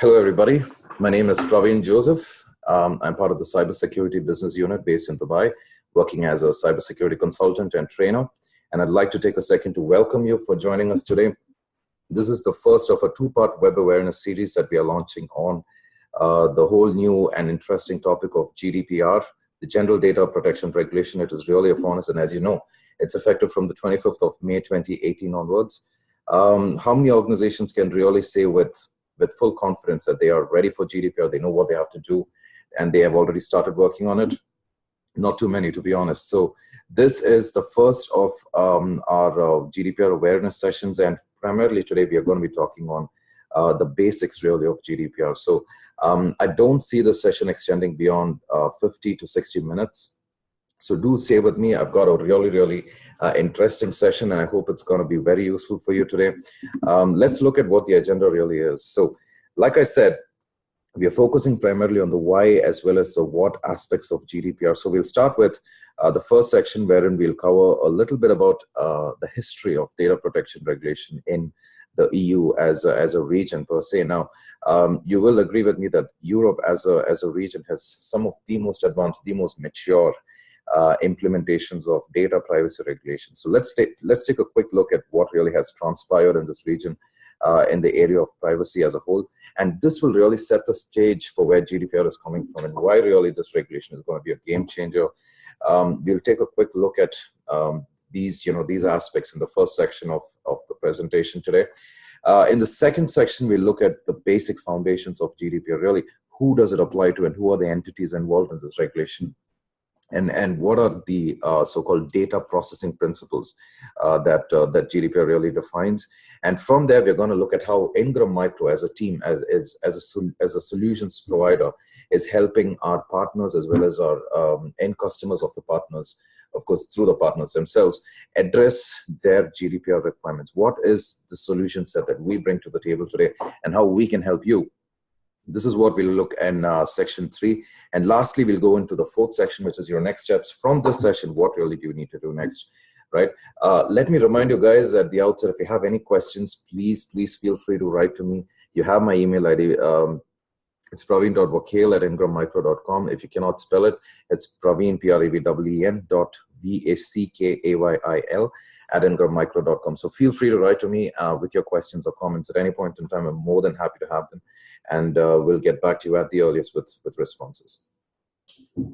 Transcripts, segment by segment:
Hello, everybody. My name is Praveen Joseph. I'm part of the cybersecurity business unit based in Dubai, working as a cybersecurity consultant and trainer. And I'd like to take a second to welcome you for joining us today. This is the first of a two-part web awareness series that we are launching on the whole new and interesting topic of GDPR, the General Data Protection Regulation. It is really upon us, and as you know, it's effective from the 25th of May 2018 onwards. How many organizations can really say with full confidence that they are ready for GDPR, they know what they have to do, and they have already started working on it? Not too many, to be honest. So this is the first of our GDPR awareness sessions, and primarily today we are going to be talking on the basics really of GDPR. So I don't see the session extending beyond 50 to 60 minutes. So do stay with me. I've got a really interesting session, and I hope it's going to be very useful for you today. Let's look at what the agenda really is. So like I said, we are focusing primarily on the why as well as the what aspects of GDPR. So we'll start with the first section, wherein we'll cover a little bit about the history of data protection regulation in the EU as a region per se. Now, you will agree with me that Europe as a region has some of the most advanced, the most mature implementations of data privacy regulations. So let's take a quick look at what really has transpired in this region in the area of privacy as a whole. And this will really set the stage for where GDPR is coming from and why really this regulation is going to be a game changer. We'll take a quick look at these aspects in the first section of the presentation today. In the second section, we'll look at the basic foundations of GDPR. Really, who does it apply to and who are the entities involved in this regulation? And what are the so-called data processing principles that GDPR really defines? And from there, we're going to look at how Ingram Micro as a team, as a solutions provider, is helping our partners as well as our end customers of the partners, of course, through the partners themselves, address their GDPR requirements. What is the solution set that we bring to the table today and how we can help you? This is what we'll look in section 3. And lastly, we'll go into the fourth section, which is your next steps from this session. What really do you need to do next, right? Let me remind you guys at the outset, if you have any questions, please feel free to write to me. You have my email ID. It's praveen.vackayil@ingrammicro.com. If you cannot spell it, it's Praveen, Praveen.vackayil@ingrammicro.com. So feel free to write to me with your questions or comments at any point in time. I'm more than happy to have them. And we'll get back to you at the earliest with responses.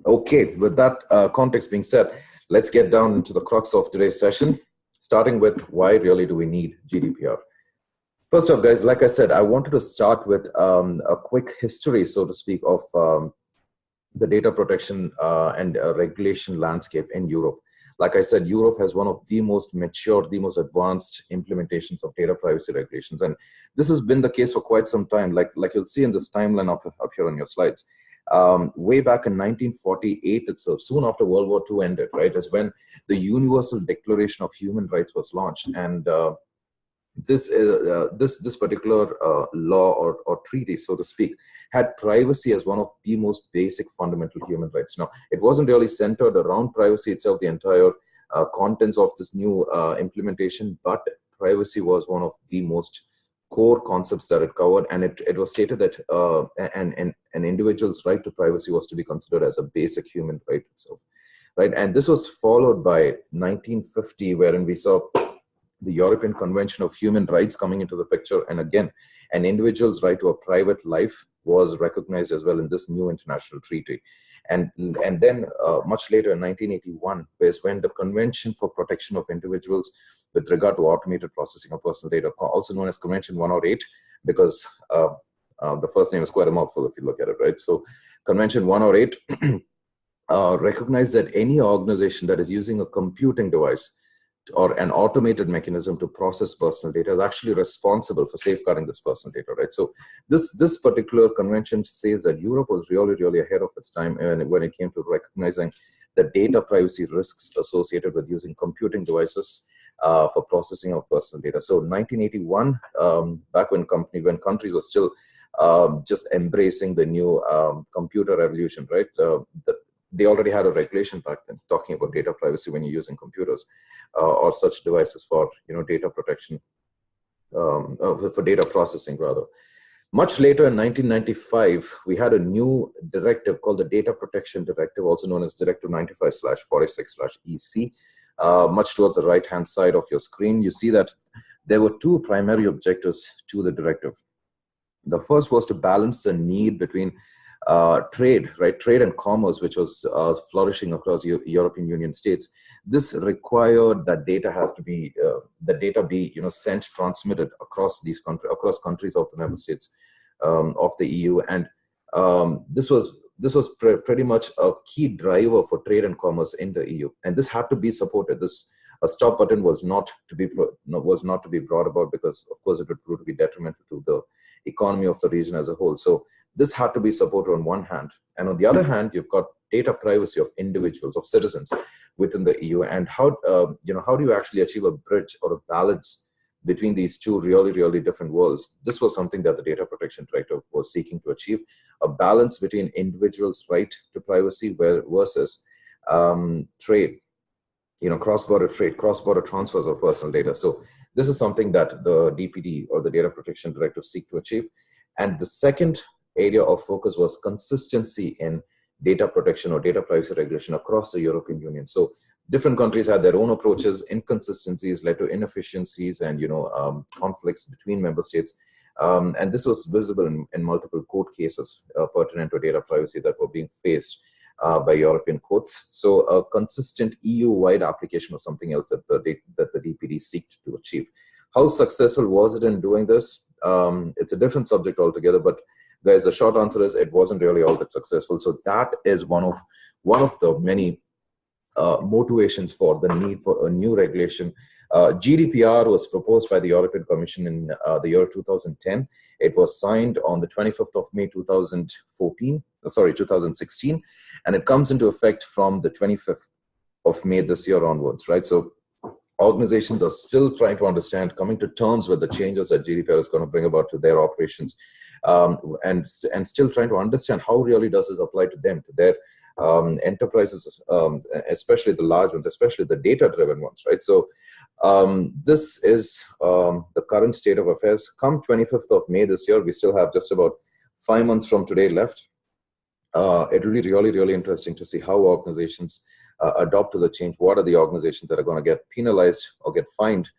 Okay, with that context being said, let's get down into the crux of today's session, starting with why really do we need GDPR? First off, guys, like I said, I wanted to start with a quick history, so to speak, of the data protection and regulation landscape in Europe. Like I said, Europe has one of the most mature, the most advanced implementations of data privacy regulations. And this has been the case for quite some time, like you'll see in this timeline up here on your slides. Way back in 1948 itself, soon after World War II ended, right, is when the Universal Declaration of Human Rights was launched. And this particular law or treaty, so to speak, had privacy as one of the most basic fundamental human rights. Now, it wasn't really centered around privacy itself, the entire contents of this new implementation, but privacy was one of the most core concepts that it covered, and it was stated that an individual's right to privacy was to be considered as a basic human right itself, right? And this was followed by 1950, wherein we saw the European Convention of Human Rights coming into the picture. And again, an individual's right to a private life was recognized as well in this new international treaty. And then much later in 1981 was when the Convention for Protection of Individuals with regard to automated processing of personal data, also known as Convention 108, because the first name is quite a mouthful if you look at it, right? So Convention 108 recognized that any organization that is using a computing device or an automated mechanism to process personal data is actually responsible for safeguarding this personal data, right? So this particular convention says that Europe was really ahead of its time when it came to recognizing the data privacy risks associated with using computing devices for processing of personal data. So 1981, back when countries were still just embracing the new computer revolution, right? They already had a regulation back then talking about data privacy when you're using computers or such devices for data protection, for data processing rather. Much later in 1995, we had a new directive called the Data Protection Directive, also known as Directive 95/46/EC. Much towards the right-hand side of your screen, you see that there were two primary objectives to the directive. The first was to balance the need between trade, right? Trade and commerce, which was flourishing across European Union states. This required that data has to be, sent, transmitted across across countries of the member states of the EU, and this was pretty much a key driver for trade and commerce in the EU, and this had to be supported. This a stop button was not to be brought about, because of course it would prove to be detrimental to the economy of the region as a whole. So this had to be supported on one hand, and on the other hand, you've got data privacy of individuals, of citizens within the EU, and how do you actually achieve a bridge or a balance between these two really different worlds? This was something that the Data Protection Directive was seeking to achieve: a balance between individuals' right to privacy versus trade, cross-border trade, cross-border transfers of personal data. So this is something that the DPD, or the Data Protection Directive, seek to achieve. And the second area of focus was consistency in data protection or data privacy regulation across the European Union. So different countries had their own approaches. Inconsistencies led to inefficiencies and conflicts between member states. And this was visible in multiple court cases pertinent to data privacy that were being faced by European courts. So a consistent EU-wide application was something else that the DPD seeked to achieve. How successful was it in doing this? It's a different subject altogether, but guys, the short answer is it wasn't really all that successful. So that is one of the many motivations for the need for a new regulation. GDPR was proposed by the European Commission in the year 2010. It was signed on the 25th of May 2016, and it comes into effect from the 25th of May this year onwards, right? So organizations are still trying to understand, coming to terms with the changes that GDPR is going to bring about to their operations, and still trying to understand how really does this apply to them, to their enterprises, especially the large ones, especially the data-driven ones, right? So this is the current state of affairs. Come 25th of May this year, we still have just about 5 months from today left. It will be really interesting to see how organizations adopt to the change. What are the organizations that are going to get penalized or get fined?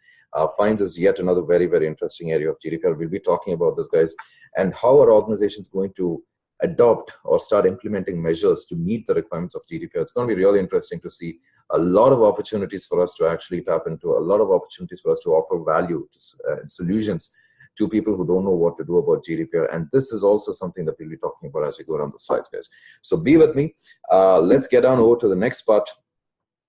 Fines is yet another very interesting area of GDPR. We'll be talking about this, guys. And how are organizations going to adopt or start implementing measures to meet the requirements of GDPR? It's going to be really interesting to see. A lot of opportunities for us to actually tap into, a lot of opportunities for us to offer value to solutions to people who don't know what to do about GDPR. And this is also something that we'll be talking about as we go down the slides, guys. So be with me. Let's get on over to the next part.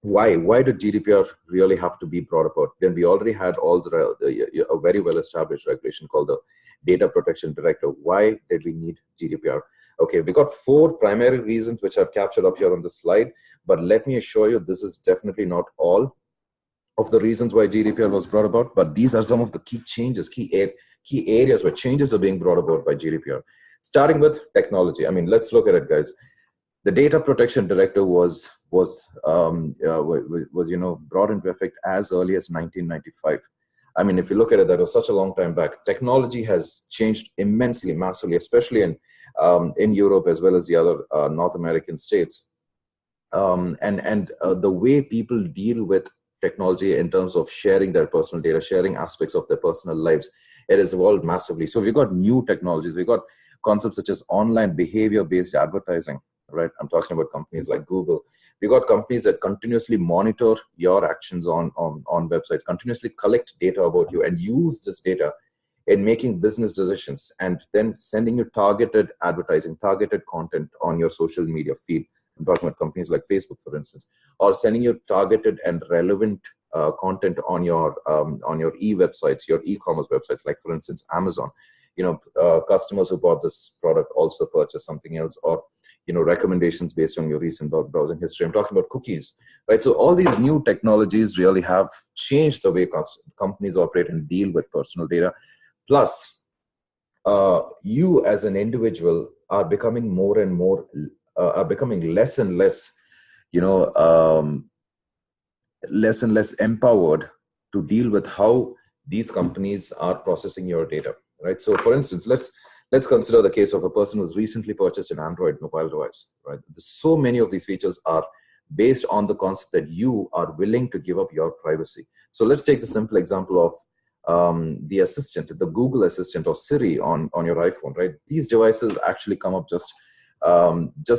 Why did GDPR really have to be brought about when we already had a very well-established regulation called the Data Protection Directive? Why did we need GDPR? Okay, we got 4 primary reasons which I've captured up here on the slide, but let me assure you, this is definitely not all of the reasons why GDPR was brought about, but these are some of the key changes, key areas where changes are being brought about by GDPR. Starting with technology. I mean, let's look at it, guys. The Data Protection Directive was brought into effect as early as 1995. I mean, if you look at it, that was such a long time back. Technology has changed immensely, massively, especially in Europe as well as the other North American states. The way people deal with technology in terms of sharing their personal data, sharing aspects of their personal lives, it has evolved massively. So we've got new technologies. We've got concepts such as online behavior-based advertising, right? I'm talking about companies like Google. We've got companies that continuously monitor your actions on websites, continuously collect data about you and use this data in making business decisions, and then sending you targeted advertising, targeted content on your social media feed. I'm talking about companies like Facebook, for instance, or sending you targeted and relevant content on your e-websites, your e-commerce websites, like for instance, Amazon. Customers who bought this product also purchased something else, or recommendations based on your recent browsing history. I'm talking about cookies, right? So all these new technologies really have changed the way companies operate and deal with personal data. Plus, you as an individual are becoming more and more, are becoming less and less, less and less empowered to deal with how these companies are processing your data, right? So for instance, let's Let's consider the case of a person who's recently purchased an Android mobile device, right? So many of these features are based on the concept that you are willing to give up your privacy. So let's take the simple example of the assistant, the Google Assistant or Siri on your iPhone, right? These devices actually come up just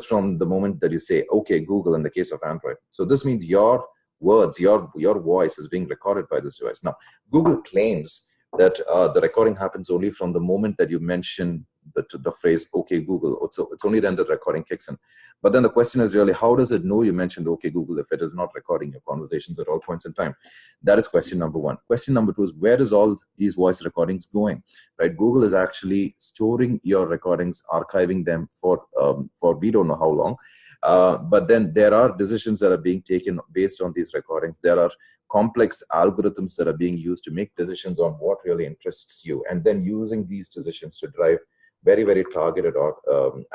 from the moment that you say, okay, Google, in the case of Android. So this means your words, your voice is being recorded by this device. Now, Google claims that the recording happens only from the moment that you mention the phrase, okay, Google. So it's only then that the recording kicks in. But then the question is really, how does it know you mentioned, okay, Google, if it is not recording your conversations at all points in time? That is question number one. Question number two is, where is all these voice recordings going, right? Google is actually storing your recordings, archiving them for we don't know how long. But then there are decisions that are being taken based on these recordings. There are complex algorithms that are being used to make decisions on what really interests you, and then using these decisions to drive very, very targeted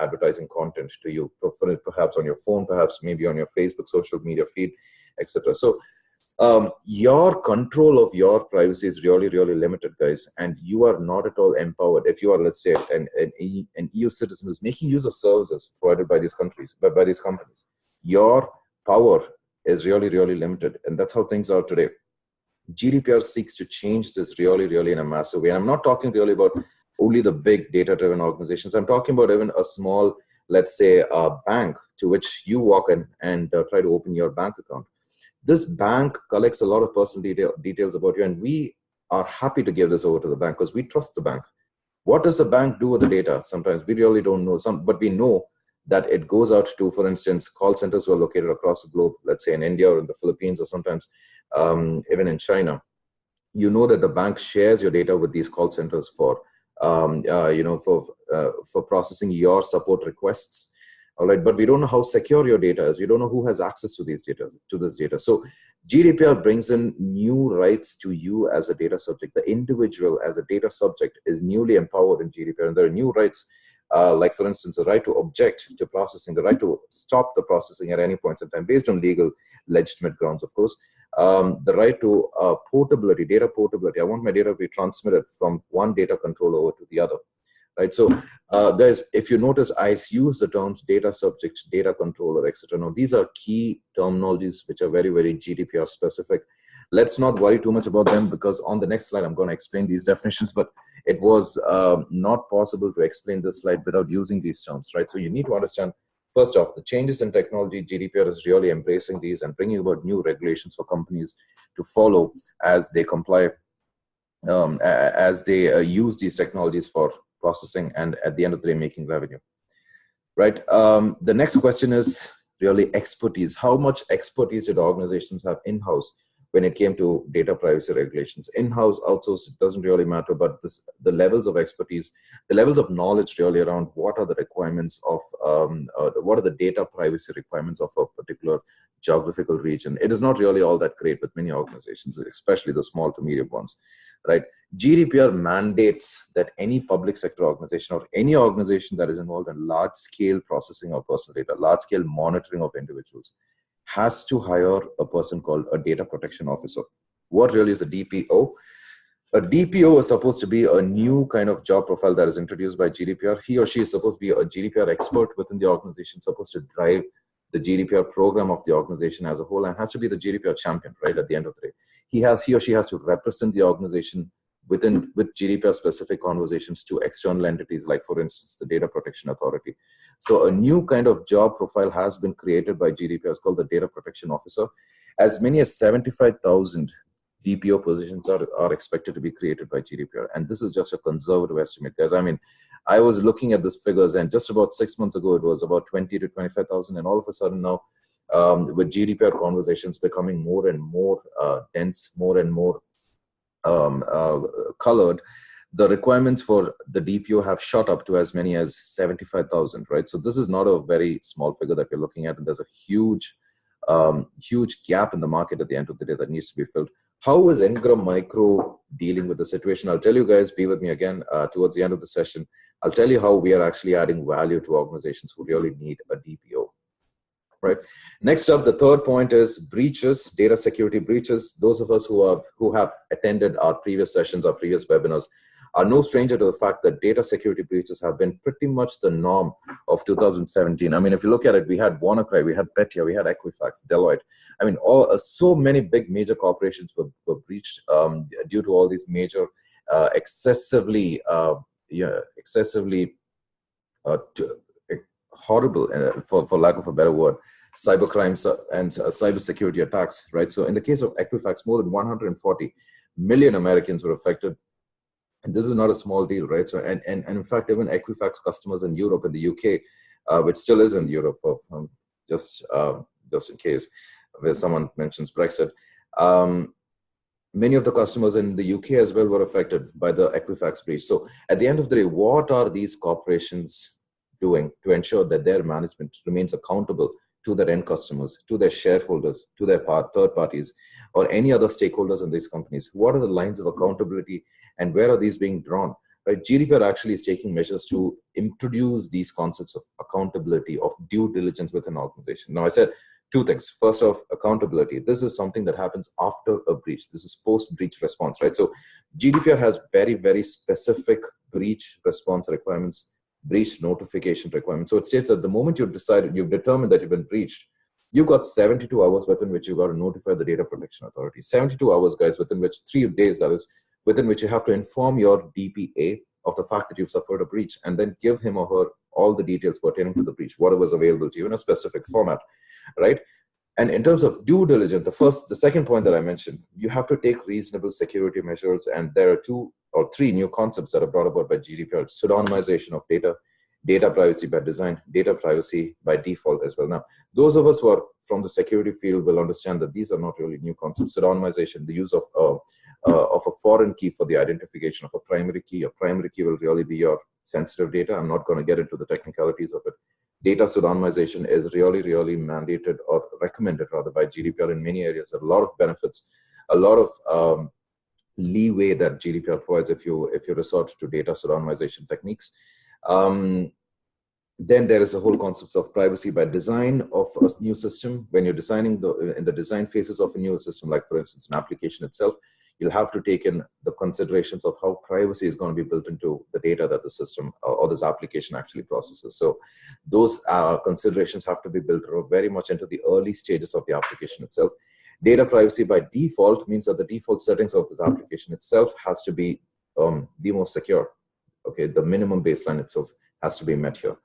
advertising content to you, perhaps on your phone, perhaps maybe on your Facebook social media feed, etc. So your control of your privacy is really, really limited, guys, and you are not at all empowered. If you are, let's say, an EU citizen who's making use of services provided by these countries, by these companies, your power is really, really limited, and that's how things are today. GDPR seeks to change this really, really in a massive way. And I'm not talking really about only the big data-driven organizations. I'm talking about even a small, let's say, bank to which you walk in and try to open your bank account. This bank collects a lot of personal details about you, and we are happy to give this over to the bank because we trust the bank. What does the bank do with the data? Sometimes we really don't know, but we know that it goes out to, for instance, call centers who are located across the globe, let's say in India or in the Philippines, or sometimes even in China. You know that the bank shares your data with these call centers for processing your support requests. All right, but we don't know how secure your data is. We don't know who has access to this data. So GDPR brings in new rights to you as a data subject. The individual as a data subject is newly empowered in GDPR, and there are new rights, like for instance, the right to object to processing, the right to stop the processing at any point in time, based on legal legitimate grounds, of course. The right to portability, data portability. I want my data to be transmitted from one data controller over to the other. Right. So, guys, if you notice, I use the terms data subject, data controller, etc. Now, these are key terminologies which are very, very GDPR specific. Let's not worry too much about them, because on the next slide, I'm going to explain these definitions. But it was not possible to explain this slide without using these terms, right? So you need to understand, first off, the changes in technology. GDPR is really embracing these and bringing about new regulations for companies to follow as they comply, as they use these technologies for processing and at the end of the day making revenue, right? The next question is really expertise. How much expertise did organizations have in-house when it came to data privacy regulations? In-house, outsourced, it doesn't really matter, but the levels of expertise, the levels of knowledge really around what are the requirements of, what are the data privacy requirements of a particular geographical region. It is not really all that great with many organizations, especially the small to medium ones, right? GDPR mandates that any public sector organization or any organization that is involved in large-scale processing of personal data, large-scale monitoring of individuals, has to hire a person called a data protection officer. What really is a DPO? A DPO is supposed to be a new kind of job profile that is introduced by GDPR. He or she is supposed to be a GDPR expert within the organization, supposed to drive the GDPR program of the organization as a whole, and has to be the GDPR champion, right, at the end of the day. He or she has to represent the organization with GDPR specific conversations to external entities, like for instance, the Data Protection Authority. So a new kind of job profile has been created by GDPR. It's called the Data Protection Officer. As many as 75,000 DPO positions are expected to be created by GDPR. And this is just a conservative estimate, guys. I mean, I was looking at these figures, and just about 6 months ago, it was about 20 to 25,000. And all of a sudden now, with GDPR conversations becoming more and more dense, more and more colored, the requirements for the DPO have shot up to as many as 75,000, right? So this is not a very small figure that we're looking at, and there's a huge gap in the market at the end of the day that needs to be filled. How is Ingram Micro dealing with the situation? I'll tell you guys, be with me again towards the end of the session. I'll tell you how we are actually adding value to organizations who really need a DPO. Right. Next up, the third point is breaches, data security breaches. Those of us who have attended our previous sessions, our previous webinars, are no stranger to the fact that data security breaches have been pretty much the norm of 2017. I mean, if you look at it, we had WannaCry, we had Petya, we had Equifax, Deloitte. I mean, so many big major corporations were breached due to all these major excessively horrible, for lack of a better word, cyber crimes and cyber security attacks, right? So in the case of Equifax, more than 140 million Americans were affected. And this is not a small deal, right? So, and in fact, even Equifax customers in Europe and the UK, which still is in Europe, just in case where someone mentions Brexit, many of the customers in the UK as well were affected by the Equifax breach. So at the end of the day, what are these corporations doing to ensure that their management remains accountable to their end customers, to their shareholders, to their third parties, or any other stakeholders in these companies? What are the lines of accountability and where are these being drawn? Right? GDPR actually is taking measures to introduce these concepts of accountability, of due diligence within an organization. Now, I said two things. First off, accountability. This is something that happens after a breach. This is post-breach response, right? So GDPR has very, very specific breach response requirements, breach notification requirements. So it states that the moment you've determined that you've been breached, you've got 72 hours within which you've got to notify the Data Protection Authority. 72 hours, guys, within which 3 days, that is, within which you have to inform your DPA of the fact that you've suffered a breach and then give him or her all the details pertaining to the breach, whatever is available to you in a specific format, right? And in terms of due diligence, the second point that I mentioned, you have to take reasonable security measures. And there are 2 or 3 new concepts that are brought about by GDPR: pseudonymization of data, data privacy by design, data privacy by default as well. Now, those of us who are from the security field will understand that these are not really new concepts. Pseudonymization, the use of a foreign key for the identification of a primary key. A primary key will really be your sensitive data. I'm not going to get into the technicalities of it. Data pseudonymization is really, really mandated or recommended rather by GDPR in many areas. There are a lot of benefits, a lot of leeway that GDPR provides if you resort to data pseudonymization techniques. Then there is the whole concept of privacy by design of a new system. When you're designing in the design phases of a new system, like for instance, an application itself, you'll have to take in the considerations of how privacy is going to be built into the data that the system or this application actually processes. So those considerations have to be built very much into the early stages of the application itself. Data privacy by default means that the default settings of this application itself has to be the most secure. Okay, the minimum baseline itself has to be met here.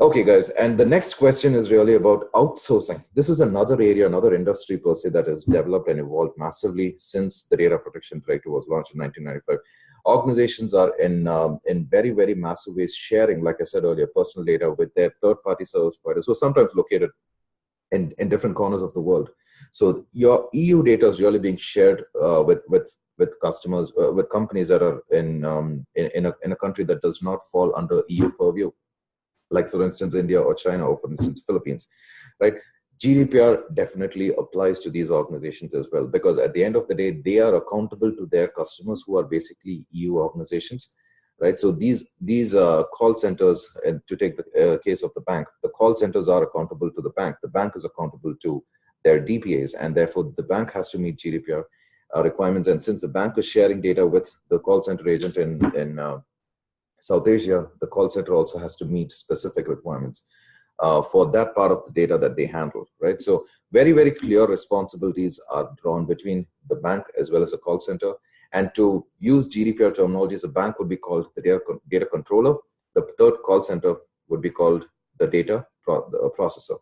Okay, guys, and the next question is really about outsourcing. This is another area, another industry per se that has developed and evolved massively since the Data Protection Directive was launched in 1995. Organizations are in very, very massive ways sharing, like I said earlier, personal data with their third-party service providers, who are sometimes located in different corners of the world. So your EU data is really being shared with customers, with companies that are in a country that does not fall under EU purview, like for instance India or China, or for instance Philippines, right? GDPR definitely applies to these organizations as well, because at the end of the day, they are accountable to their customers, who are basically EU organizations, right? So these call centers, and to take the case of the bank, the call centers are accountable to the bank is accountable to their DPAs, and therefore the bank has to meet GDPR requirements. And since the bank is sharing data with the call center agent in South Asia, the call center also has to meet specific requirements for that part of the data that they handle, right? So very, very clear responsibilities are drawn between the bank as well as the call center. And to use GDPR terminologies, a bank would be called the data controller. The third call center would be called the data processor.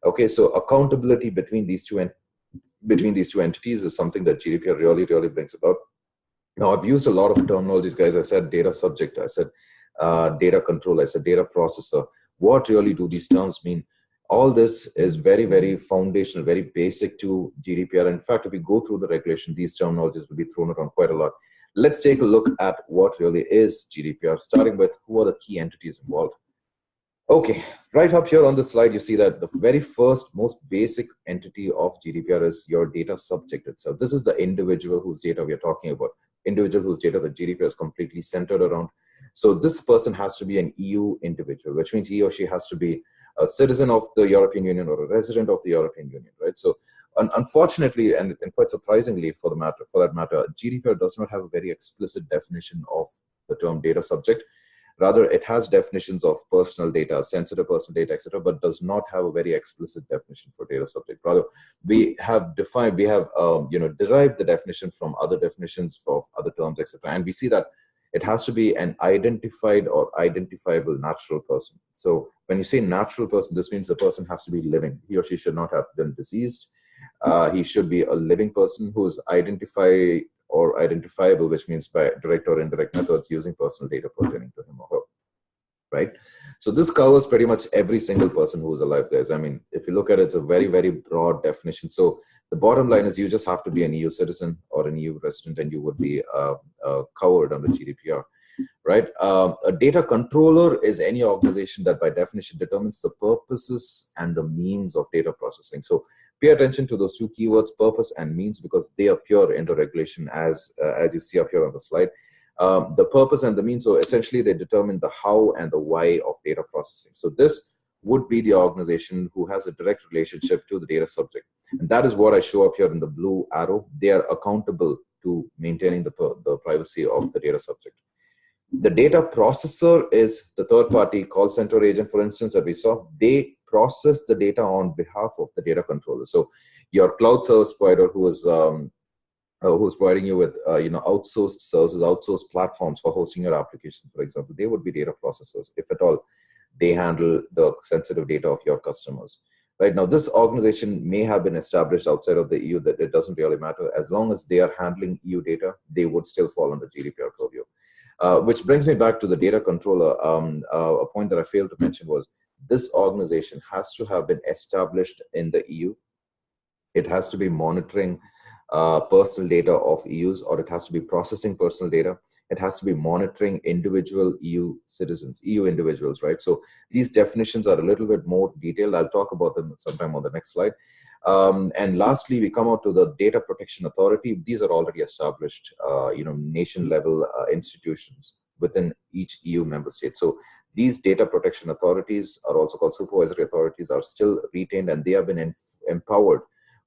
Okay, so accountability between these two entities is something that GDPR really, really brings about. Now, I've used a lot of terminologies, guys. I said data subject, I said data control, I said data processor. What really do these terms mean? All this is very, very foundational, very basic to GDPR. In fact, if we go through the regulation, these terminologies will be thrown around quite a lot. Let's take a look at what really is GDPR, starting with who are the key entities involved. Okay, right up here on the slide, you see that the very first, most basic entity of GDPR is your data subject itself. This is the individual whose data we are talking about, individual whose data the GDPR is completely centered around. So this person has to be an EU individual, which means he or she has to be a citizen of the European Union or a resident of the European Union, right? So unfortunately, and quite surprisingly for that matter, GDPR does not have a very explicit definition of the term data subject. Rather, it has definitions of personal data, sensitive personal data, etc., but does not have a very explicit definition for data subject. Rather, we have derived the definition from other definitions for other terms, etc., and we see that it has to be an identified or identifiable natural person. So when you say natural person, this means the person has to be living. He or she should not have been deceased. He should be a living person who is identified or identifiable, which means by direct or indirect methods using personal data pertaining to him or her, right? So this covers pretty much every single person who is alive, guys. I mean, if you look at it, it's a very, very broad definition. So the bottom line is you just have to be an EU citizen or an EU resident and you would be covered under GDPR, right? A data controller is any organization that by definition determines the purposes and the means of data processing. So pay attention to those two keywords, purpose and means, because they appear in the regulation as you see up here on the slide. The purpose and the means, so essentially they determine the how and the why of data processing. So this would be the organization who has a direct relationship to the data subject. And that is what I show up here in the blue arrow. They are accountable to maintaining the privacy of the data subject. The data processor is the third-party call center agent, for instance, that we saw. They process the data on behalf of the data controller. So your cloud service provider who's providing you with outsourced services, outsourced platforms for hosting your application, for example, they would be data processors, if at all they handle the sensitive data of your customers. Right now, this organization may have been established outside of the EU, that it doesn't really matter. As long as they are handling EU data, they would still fall under GDPR purview. Which brings me back to the data controller. A point that I failed to mention was this organization has to have been established in the EU. It has to be monitoring personal data of EUs, or it has to be processing personal data. It has to be monitoring individual EU citizens, EU individuals, right? So these definitions are a little bit more detailed. I'll talk about them sometime on the next slide. And lastly, we come out to the Data Protection Authority. These are already established, nation-level institutions within each EU member state. So these data protection authorities are also called supervisory authorities, are still retained, and they have been empowered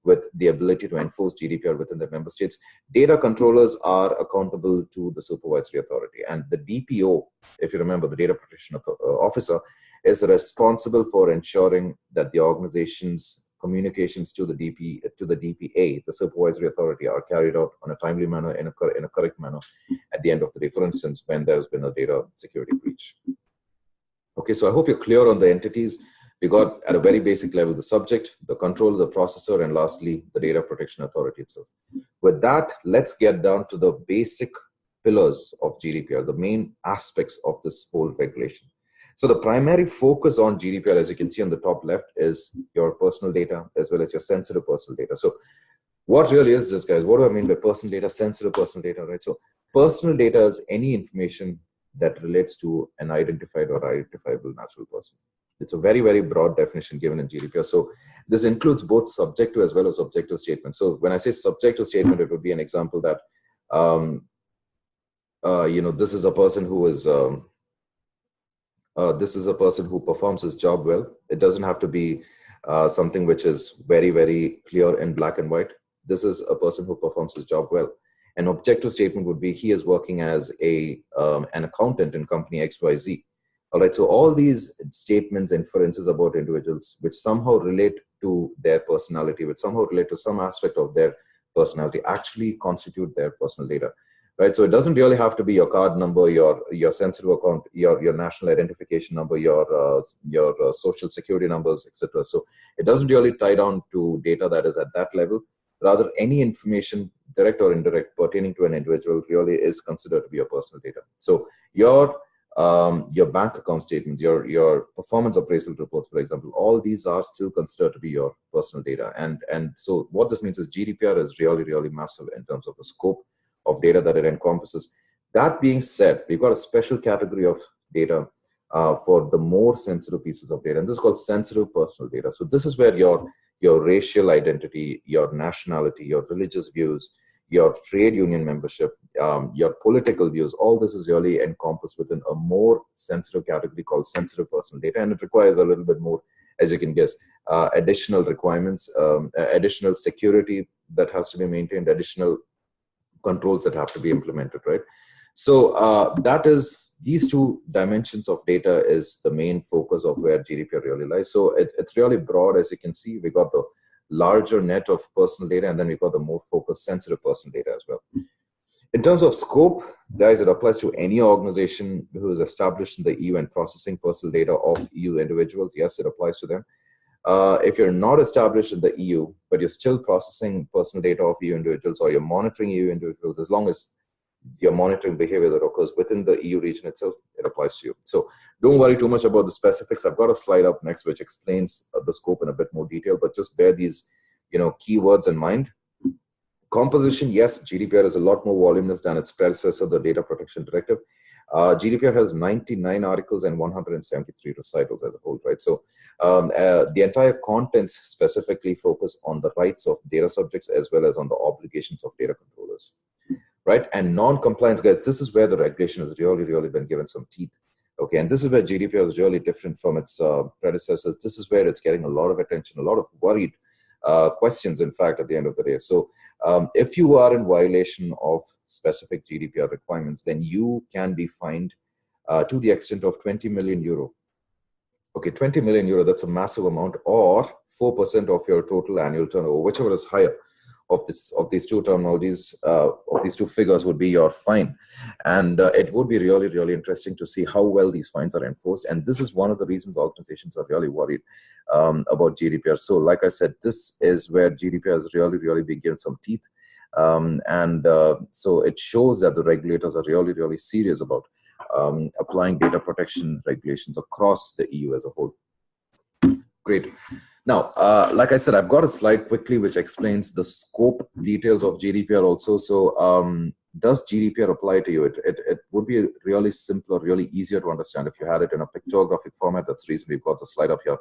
with the ability to enforce GDPR within the member states. Data controllers are accountable to the supervisory authority, and the DPO, if you remember, the data protection officer, is responsible for ensuring that the organization's communications to the DPA, the supervisory authority, are carried out on a timely manner, in a correct manner at the end of the day, for instance, when there's been a data security breach. Okay, so I hope you're clear on the entities. We got at a very basic level the subject, the controller, the processor, and lastly, the data protection authority itself. With that, let's get down to the basic pillars of GDPR, the main aspects of this whole regulation. So the primary focus on GDPR, as you can see on the top left, is your personal data as well as your sensitive personal data. So what really is this, guys? What do I mean by personal data, sensitive personal data, right? So personal data is any information that relates to an identified or identifiable natural person. It's a very, very broad definition given in GDPR. So this includes both subjective as well as objective statements. So when I say subjective statement, it would be an example that, this is a person who is, this is a person who performs his job well. It doesn't have to be something which is very, very clear in black and white. This is a person who performs his job well. An objective statement would be he is working as an accountant in company XYZ. All right, so all these statements, inferences about individuals which somehow relate to their personality, which somehow relate to some aspect of their personality, actually constitute their personal data, right? So it doesn't really have to be your card number, your sensitive account, your national identification number, your social security numbers, etc. So it doesn't really tie down to data that is at that level. Rather, any information, direct or indirect, pertaining to an individual really is considered to be your personal data. So your bank account statements, your performance appraisal reports, for example, all these are still considered to be your personal data. And so what this means is GDPR is really, really massive in terms of the scope of data that it encompasses. That being said, we've got a special category of data for the more sensitive pieces of data, and this is called sensitive personal data. So this is where your racial identity, your nationality, your religious views, your trade union membership, your political views, all this is really encompassed within a more sensitive category called sensitive personal data, and it requires a little bit more as you can guess, additional requirements, additional security that has to be maintained, additional controls that have to be implemented, right? So that is, these two dimensions of data is the main focus of where GDPR really lies. So it's really broad, as you can see. We got the larger net of personal data, and then we got the more focused, sensitive personal data as well. In terms of scope, guys, it applies to any organization who is established in the EU and processing personal data of EU individuals. Yes, it applies to them. If you're not established in the EU, but you're still processing personal data of EU individuals, or you're monitoring EU individuals, as long as you're monitoring behavior that occurs within the EU region itself, it applies to you. So don't worry too much about the specifics. I've got a slide up next which explains the scope in a bit more detail, but just bear these, keywords in mind. Composition, yes, GDPR is a lot more voluminous than its predecessor, the Data Protection Directive. GDPR has 99 articles and 173 recitals as a whole, right? So the entire contents specifically focus on the rights of data subjects as well as on the obligations of data controllers, right? And non-compliance, guys, this is where the regulation has really been given some teeth. Okay, and this is where GDPR is really different from its predecessors. This is where it's getting a lot of attention, a lot of worried questions, in fact, at the end of the day. So if you are in violation of specific GDPR requirements, then you can be fined to the extent of 20 million euro. Okay, 20 million euro, that's a massive amount, or 4% of your total annual turnover, whichever is higher of these two terminologies, of these two figures would be your fine. And it would be really interesting to see how well these fines are enforced. And this is one of the reasons organizations are really worried about GDPR. So like I said, this is where GDPR has really been given some teeth. So it shows that the regulators are really serious about applying data protection regulations across the EU as a whole. Great. Now, like I said, I've got a slide quickly which explains the scope details of GDPR also. So does GDPR apply to you? It would be really simpler, really easier to understand if you had it in a pictographic format. That's the reason we've got the slide up here.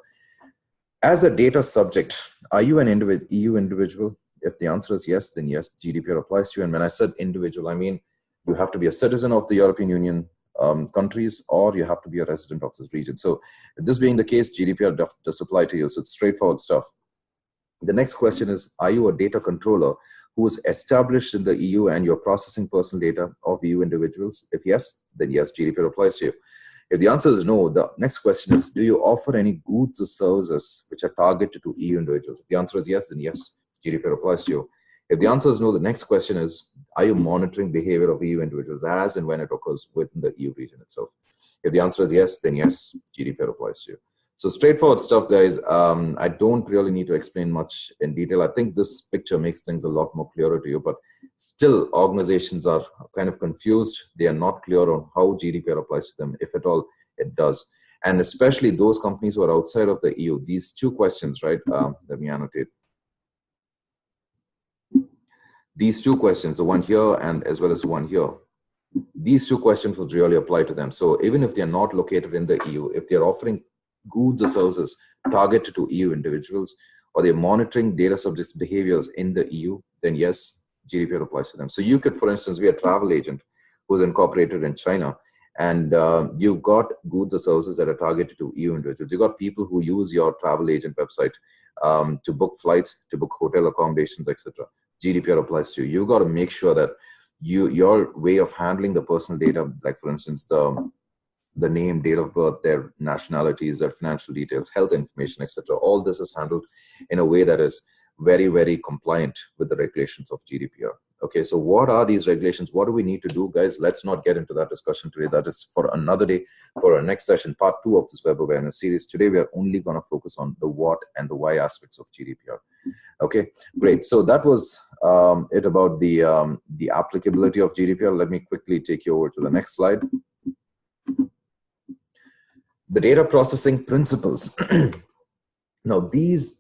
As a data subject, are you an EU individual? If the answer is yes, then yes, GDPR applies to you. And when I said individual, I mean you have to be a citizen of the European Union countries, or you have to be a resident of this region. So this being the case, GDPR does apply to you. So it's straightforward stuff. The next question is, are you a data controller who is established in the EU and you're processing personal data of EU individuals? If yes, then yes, GDPR applies to you. If the answer is no, the next question is, do you offer any goods or services which are targeted to EU individuals? If the answer is yes, then yes, GDPR applies to you. If the answer is no, the next question is, are you monitoring behavior of EU individuals as and when it occurs within the EU region itself? If the answer is yes, then yes, GDPR applies to you. So straightforward stuff, guys. I don't really need to explain much in detail. I think this picture makes things a lot more clearer to you, but still organizations are kind of confused. They are not clear on how GDPR applies to them, if at all it does. And especially those companies who are outside of the EU, these two questions, right? Let me annotate. These two questions, the one here and as well as the one here, these two questions would really apply to them. So even if they're not located in the EU, if they're offering goods or services targeted to EU individuals, or they're monitoring data subjects' behaviors in the EU, then yes, GDPR applies to them. So you could, for instance, be a travel agent who's incorporated in China, and you've got goods or services that are targeted to EU individuals. You've got people who use your travel agent website to book flights, to book hotel accommodations, etc. GDPR applies to you. You've got to make sure that your way of handling the personal data, like for instance, the name, date of birth, their nationalities, their financial details, health information, etc. All this is handled in a way that is very compliant with the regulations of GDPR. Okay, so what are these regulations? What do we need to do, guys? Let's not get into that discussion today. That is for another day, for our next session, part 2 of this web awareness series. Today, we are only going to focus on the what and the why aspects of GDPR. Okay, great. So that was it about the applicability of GDPR. Let me quickly take you over to the next slide. The data processing principles. Now, these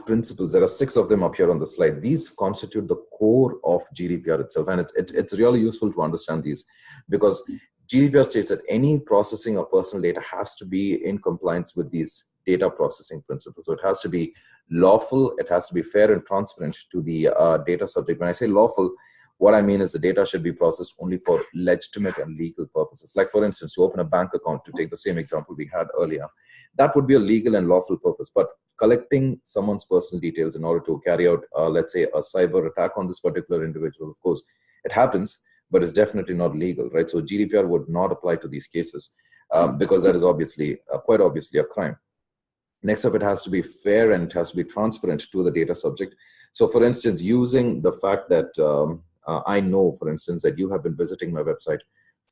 principles, there are 6 of them up here on the slide. These constitute the core of GDPR itself. And it's really useful to understand these, because GDPR states that any processing of personal data has to be in compliance with these data processing principles. So it has to be lawful, it has to be fair and transparent to the data subject. When I say lawful, What I mean is the data should be processed only for legitimate and legal purposes. Like for instance, to open a bank account, to take the same example we had earlier, that would be a legal and lawful purpose. But collecting someone's personal details in order to carry out, let's say, a cyber attack on this particular individual, of course, it happens, but it's definitely not legal, right? So GDPR would not apply to these cases because that is obviously, quite obviously a crime. Next up, it has to be fair and it has to be transparent to the data subject. So for instance, using the fact that I know, for instance, that you have been visiting my website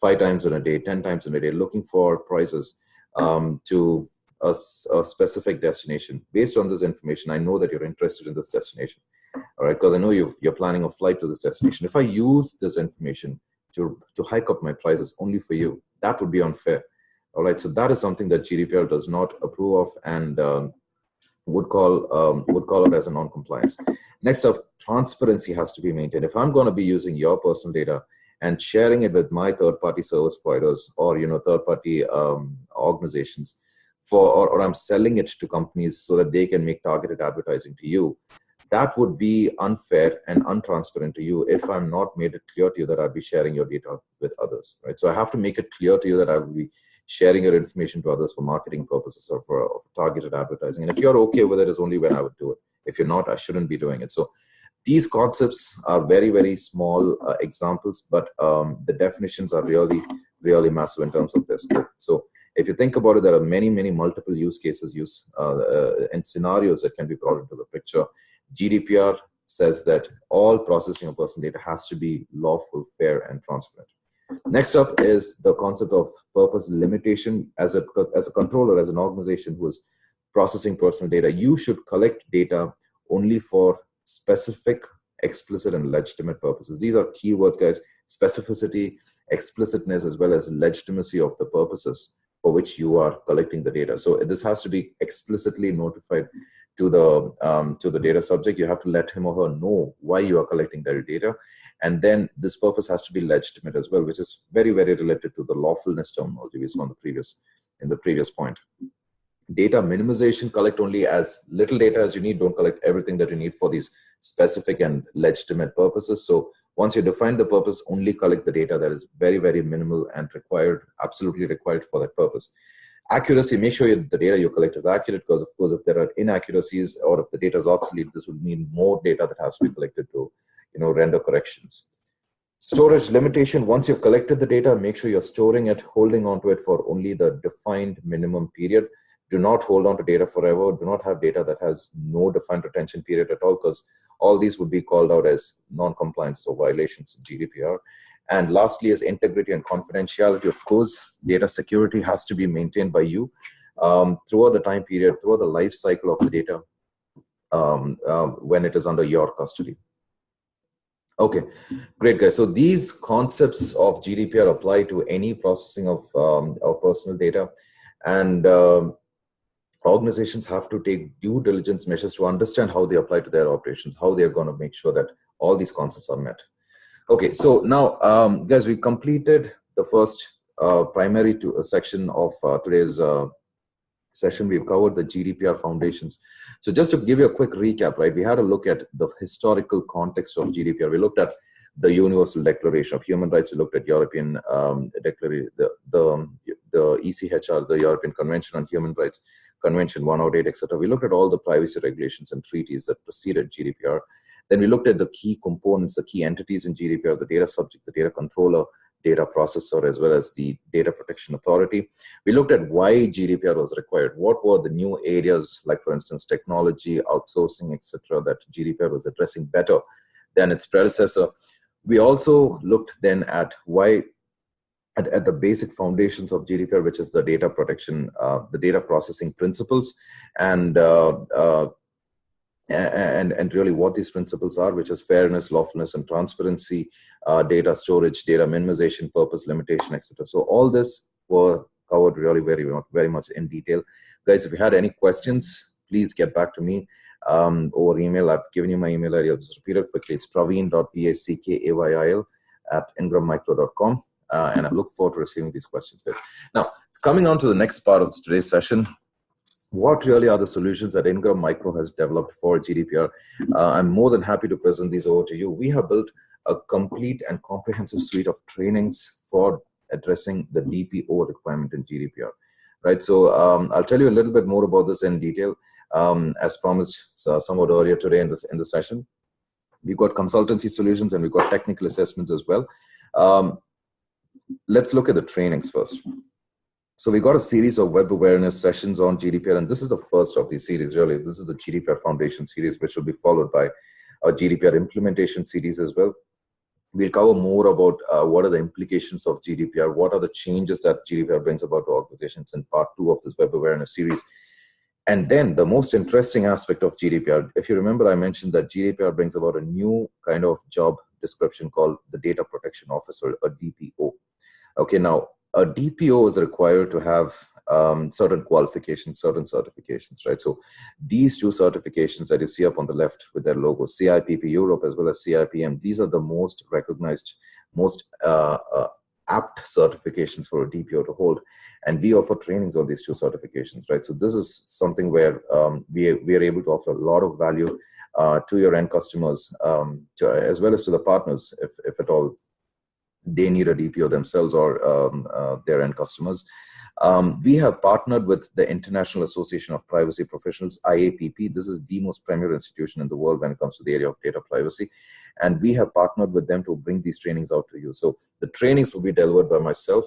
5 times in a day, 10 times in a day, looking for prices to a specific destination. Based on this information, I know that you're interested in this destination, all right? Because I know you're planning a flight to this destination. If I use this information to hike up my prices only for you, that would be unfair, all right? So that is something that GDPR does not approve of and would call it as a non-compliance. Next up, transparency has to be maintained. If I'm going to be using your personal data and sharing it with my third-party service providers or third-party organizations, or I'm selling it to companies so that they can make targeted advertising to you, that would be unfair and untransparent to you if I'm not made it clear to you that I'll be sharing your data with others, right? So I have to make it clear to you that I will be sharing your information to others for marketing purposes or for targeted advertising. And if you're okay with it, is only when I would do it. If you're not, I shouldn't be doing it. So these concepts are very, very small examples, but the definitions are really, really massive in terms of this. So if you think about it, there are many, many multiple use cases and scenarios that can be brought into the picture. GDPR says that all processing of personal data has to be lawful, fair, and transparent. Next up is the concept of purpose limitation. As a controller, as an organization who is processing personal data, you should collect data only for specific, explicit, and legitimate purposes. These are keywords, guys: specificity, explicitness, as well as legitimacy of the purposes for which you are collecting the data. So this has to be explicitly notified to the data subject. You have to let him or her know why you are collecting their data. And then this purpose has to be legitimate as well, which is very, very related to the lawfulness terminology we saw in the previous point. Data minimization: collect only as little data as you need. Don't collect everything that you need for these specific and legitimate purposes. So once you define the purpose, only collect the data that is very, very minimal and absolutely required for that purpose. Accuracy: make sure the data you collect is accurate, because of course, if there are inaccuracies or if the data is obsolete, this would mean more data that has to be collected to render corrections. Storage limitation: once you've collected the data, make sure you're storing it, holding on to it for only the defined minimum period. Do not hold on to data forever. Do not have data that has no defined retention period at all, because all these would be called out as non-compliance or violations in GDPR. And lastly is integrity and confidentiality. Of course, data security has to be maintained by you throughout the time period, throughout the life cycle of the data when it is under your custody. Okay, great, guys. So these concepts of GDPR apply to any processing of personal data, and organizations have to take due diligence measures to understand how they apply to their operations, how they're going to make sure that all these concepts are met. Okay, so now, guys, we completed the first primary section of today's session. We've covered the GDPR Foundations. So just to give you a quick recap, right, we had a look at the historical context of GDPR. We looked at the Universal Declaration of Human Rights. We looked at European Declaration, the ECHR, the European Convention on Human Rights, Convention 108, etc. We looked at all the privacy regulations and treaties that preceded GDPR. Then we looked at the key components, the key entities in GDPR: the data subject, the data controller, data processor, as well as the data protection authority. We looked at why GDPR was required. What were the new areas, like for instance, technology, outsourcing, etc., that GDPR was addressing better than its predecessor. We also looked then at why, at the basic foundations of GDPR, which is the data protection, the data processing principles, and really what these principles are, which is fairness, lawfulness, and transparency, data storage, data minimization, purpose limitation, etc. So all this were covered really very much in detail. Guys, if you had any questions, please get back to me over email. I've given you my email ID. I'll just repeat it quickly. It's praveen.vackayil@ingrammicro.com. And I look forward to receiving these questions, guys. Now, coming on to the next part of today's session, what really are the solutions that Ingram Micro has developed for GDPR? I'm more than happy to present these over to you. We have built a complete and comprehensive suite of trainings for addressing the DPO requirement in GDPR. Right, so I'll tell you a little bit more about this in detail, as promised somewhat earlier today in the session. We've got consultancy solutions and we've got technical assessments as well. Let's look at the trainings first. So we got a series of web awareness sessions on GDPR, and this is the first of these series, really. This is the GDPR Foundation series, which will be followed by a GDPR implementation series as well. We'll cover more about what are the implications of GDPR, what are the changes that GDPR brings about to organizations in part 2 of this web awareness series. And then the most interesting aspect of GDPR, if you remember, I mentioned that GDPR brings about a new kind of job description called the Data Protection Officer, a DPO. Okay, now a DPO is required to have certain qualifications, certain certifications, right? So these 2 certifications that you see up on the left with their logo, CIPP Europe as well as CIPM, these are the most recognized, most apt certifications for a DPO to hold. And we offer trainings on these 2 certifications, right? So this is something where we are able to offer a lot of value to your end customers, as well as to the partners, if at all they need a DPO themselves or their end customers. We have partnered with the International Association of Privacy Professionals, IAPP. This is the most premier institution in the world when it comes to the area of data privacy. And we have partnered with them to bring these trainings out to you. So the trainings will be delivered by myself.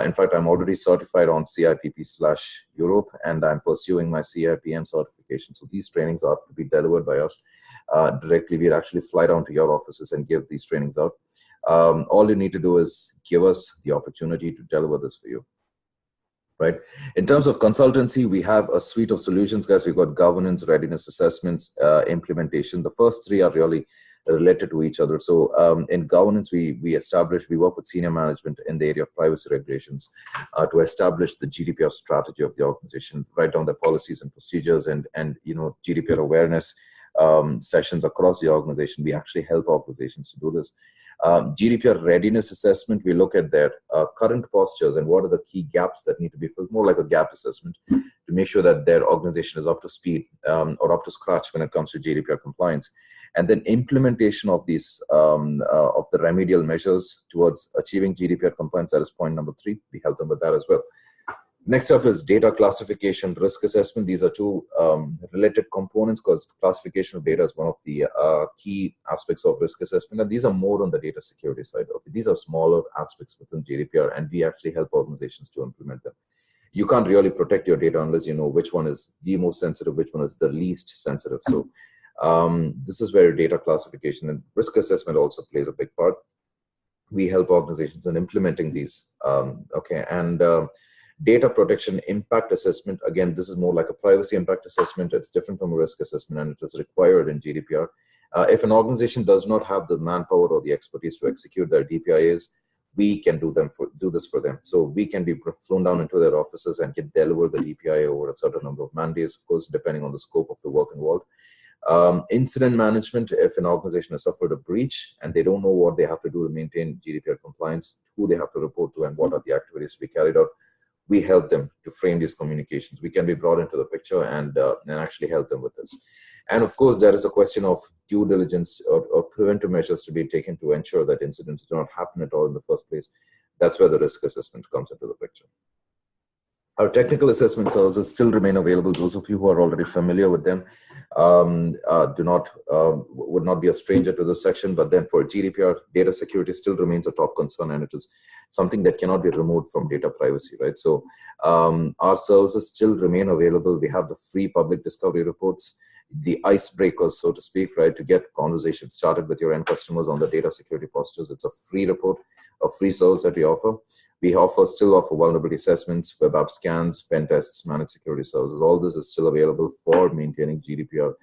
In fact, I'm already certified on CIPP/Europe, and I'm pursuing my CIPM certification. So these trainings are to be delivered by us directly. We'd actually fly down to your offices and give these trainings out. All you need to do is give us the opportunity to deliver this for you. Right. In terms of consultancy, we have a suite of solutions, guys. We've got governance, readiness assessments, implementation. The first 3 are really related to each other. So in governance, we work with senior management in the area of privacy regulations to establish the GDPR strategy of the organization, write down the policies and procedures and GDPR awareness sessions across the organization. We actually help organizations to do this. GDPR readiness assessment, we look at their current postures and what are the key gaps that need to be filled, more like a gap assessment, to make sure that their organization is up to speed or up to scratch when it comes to GDPR compliance. And then implementation of these of the remedial measures towards achieving GDPR compliance. That is point number 3. We help them with that as well. Next up is data classification, risk assessment. These are 2 related components, because classification of data is one of the key aspects of risk assessment. And these are more on the data security side. Okay, these are smaller aspects within GDPR, and we actually help organizations to implement them. You can't really protect your data unless you know which one is the most sensitive, which one is the least sensitive. So this is where data classification and risk assessment also plays a big part. We help organizations in implementing these. Data protection impact assessment, again, this is more like a privacy impact assessment. It's different from a risk assessment, and it is required in GDPR. If an organization does not have the manpower or the expertise to execute their DPIAs, we can do this for them. So we can be flown down into their offices and can deliver the DPIA over a certain number of man-days, of course, depending on the scope of the work involved. Incident management, if an organization has suffered a breach and they don't know what they have to do to maintain GDPR compliance, who they have to report to, and what are the activities to be carried out, we help them to frame these communications. We can be brought into the picture and actually help them with this. And of course, there is a question of due diligence or preventive measures to be taken to ensure that incidents do not happen at all in the first place. That's where the risk assessment comes into the picture. Our technical assessment services still remain available. Those of you who are already familiar with them would not be a stranger to this section. But then for GDPR, data security still remains a top concern, and it is something that cannot be removed from data privacy, right? So our services still remain available. We have the free public discovery reports, the icebreakers, so to speak, right, to get conversations started with your end customers on the data security postures. It's a free report, a free service that we offer. We still offer vulnerability assessments, web app scans, pen tests, managed security services. All this is still available for maintaining GDPR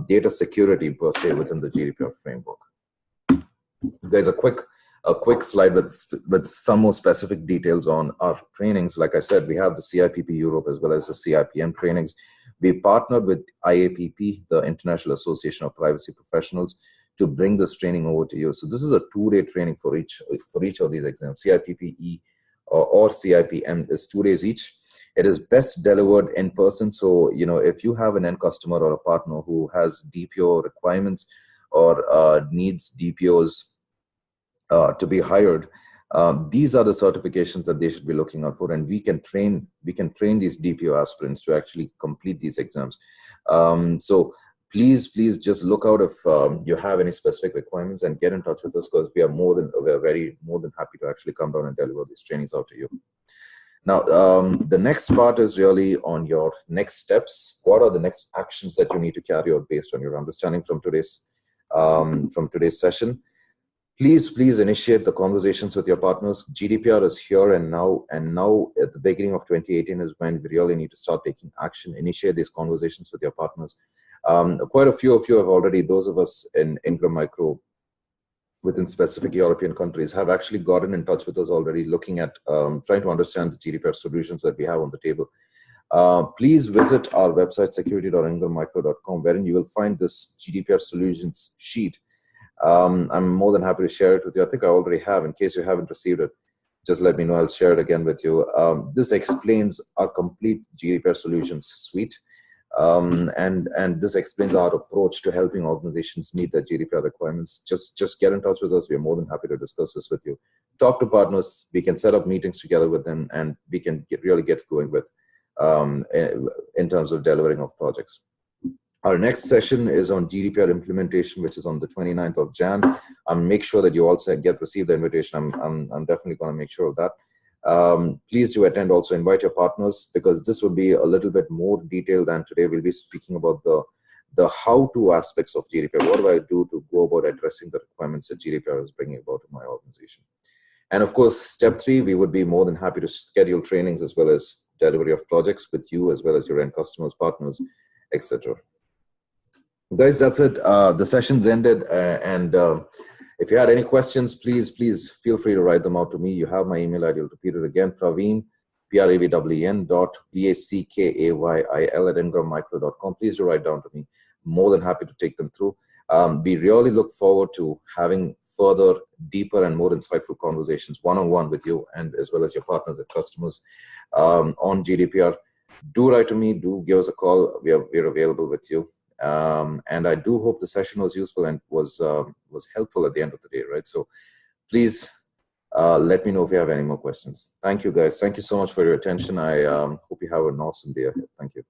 data security per se within the GDPR framework. Guys, a quick slide with some more specific details on our trainings. Like I said, we have the CIPP Europe as well as the CIPM trainings. We partnered with IAPP, the International Association of Privacy Professionals, to bring this training over to you. So this is a 2-day training for each of these exams. CIPPE or CIPM is 2 days each. It is best delivered in person. So, if you have an end customer or a partner who has DPO requirements or needs DPOs to be hired, these are the certifications that they should be looking out for, and we can train these DPO aspirants to actually complete these exams. So please just look out if you have any specific requirements, and get in touch with us, because we are more than happy to actually come down and deliver these trainings out to you. Now, the next part is really on your next steps. What are the next actions that you need to carry out based on your understanding from today's session? Please initiate the conversations with your partners. GDPR is here and now at the beginning of 2018 is when we really need to start taking action. Initiate these conversations with your partners. Quite a few of you have already, those of us in Ingram Micro within specific European countries, have actually gotten in touch with us already, looking at trying to understand the GDPR solutions that we have on the table. Please visit our website, security.ingrammicro.com, wherein you will find this GDPR solutions sheet. I'm more than happy to share it with you. I think I already have. In case you haven't received it, just let me know. I'll share it again with you. This explains our complete GDPR solutions suite. And this explains our approach to helping organizations meet their GDPR requirements. Just get in touch with us. We are more than happy to discuss this with you. Talk to partners. We can set up meetings together with them, and we can really get going with in terms of delivering of projects. Our next session is on GDPR implementation, which is on the 29th of Jan. Make sure that you also receive the invitation. I'm definitely going to make sure of that. Please do attend. Also invite your partners, because this will be a little bit more detailed than today. We'll be speaking about the how-to aspects of GDPR. What do I do to go about addressing the requirements that GDPR is bringing about to my organization? And of course, step 3, we would be more than happy to schedule trainings as well as delivery of projects with you, as well as your end customers, partners, etc. Guys, that's it. The session's ended, and if you had any questions, please feel free to write them out to me. You have my email ID. I'll repeat it again: Praveen, Praveen.Vackayil@ingrammicro.com. Please do write down to me. More than happy to take them through. We really look forward to having further, deeper, and more insightful conversations one-on-one with you, and as well as your partners and customers on GDPR. Do write to me. Do give us a call. We're available with you. And I do hope the session was useful and was helpful at the end of the day, right? So please let me know if you have any more questions. Thank you, guys. Thank you so much for your attention. I hope you have an awesome day ahead. Thank you.